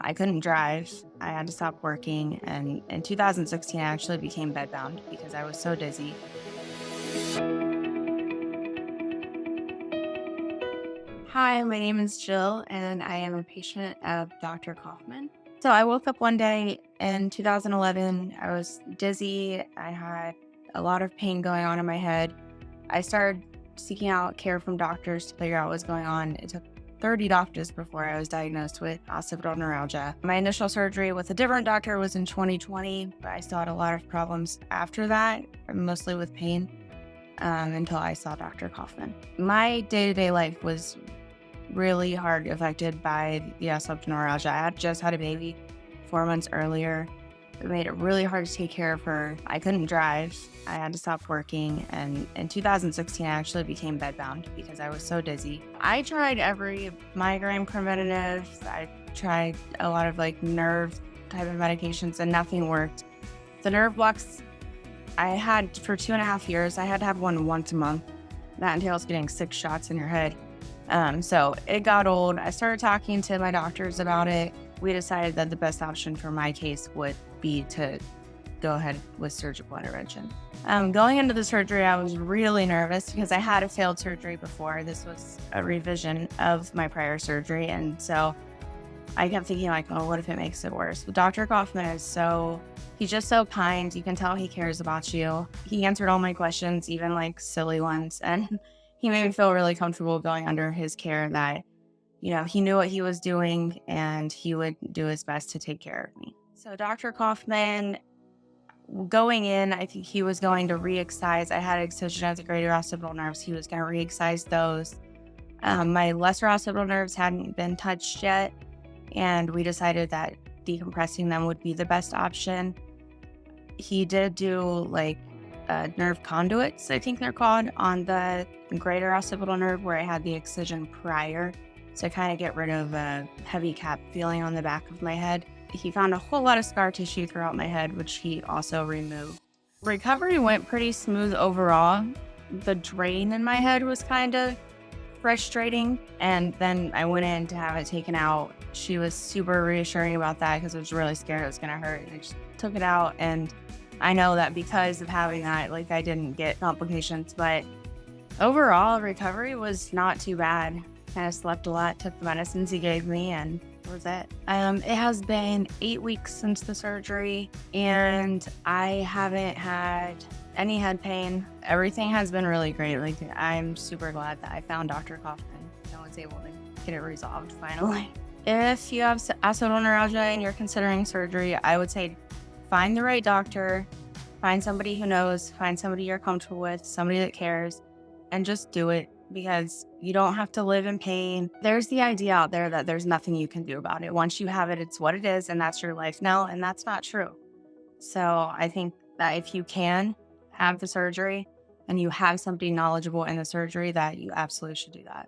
I couldn't drive. I had to stop working. And in 2016, I actually became bedbound because I was so dizzy. Hi, my name is Jill, and I am a patient of Dr. Kaufman. So I woke up one day in 2011. I was dizzy. I had a lot of pain going on in my head. I started seeking out care from doctors to figure out what was going on. It took 30 doctors before I was diagnosed with occipital neuralgia. My initial surgery with a different doctor was in 2020, but I still had a lot of problems after that, mostly with pain, until I saw Dr. Kaufman. My day-to-day life was really hard affected by the occipital neuralgia. I had just had a baby 4 months earlier. It made it really hard to take care of her. I couldn't drive. I had to stop working. And in 2016, I actually became bedbound because I was so dizzy. I tried every migraine preventative. I tried a lot of nerve type of medications and nothing worked. The nerve blocks I had for 2.5 years, I had to have one once a month. That entails getting 6 shots in your head. So it got old. I started talking to my doctors about it. We decided that the best option for my case would be to go ahead with surgical intervention. Going into the surgery, I was really nervous because I had a failed surgery before. This was a revision of my prior surgery. And so I kept thinking oh, what if it makes it worse? But Dr. Kaufman he's just so kind. You can tell he cares about you. He answered all my questions, even silly ones. And he made me feel really comfortable going under his care that he knew what he was doing and he would do his best to take care of me. So Dr. Kaufman, going in, I think he was going to re-excise. I had excision of the greater occipital nerves. He was going to re-excise those. My lesser occipital nerves hadn't been touched yet, and we decided that decompressing them would be the best option. He did do nerve conduits, I think they're called, on the greater occipital nerve where I had the excision prior. So kind of get rid of a heavy cap feeling on the back of my head. He found a whole lot of scar tissue throughout my head, which he also removed. Recovery went pretty smooth overall. The drain in my head was kind of frustrating. And then I went in to have it taken out. She was super reassuring about that because I was really scared it was going to hurt. And I just took it out. And I know that because of having that, I didn't get complications. But overall, recovery was not too bad. Kind of slept a lot, took the medicines he gave me, and that was it. It has been 8 weeks since the surgery, and I haven't had any head pain. Everything has been really great. I'm super glad that I found Dr. Kaufman and was able to get it resolved finally. If you have occipital neuralgia and you're considering surgery, I would say find the right doctor, find somebody who knows, find somebody you're comfortable with, somebody that cares, and just do it. Because you don't have to live in pain. There's the idea out there that there's nothing you can do about it. Once you have it, it's what it is, and that's your life now, and that's not true. So I think that if you can have the surgery and you have somebody knowledgeable in the surgery, that you absolutely should do that.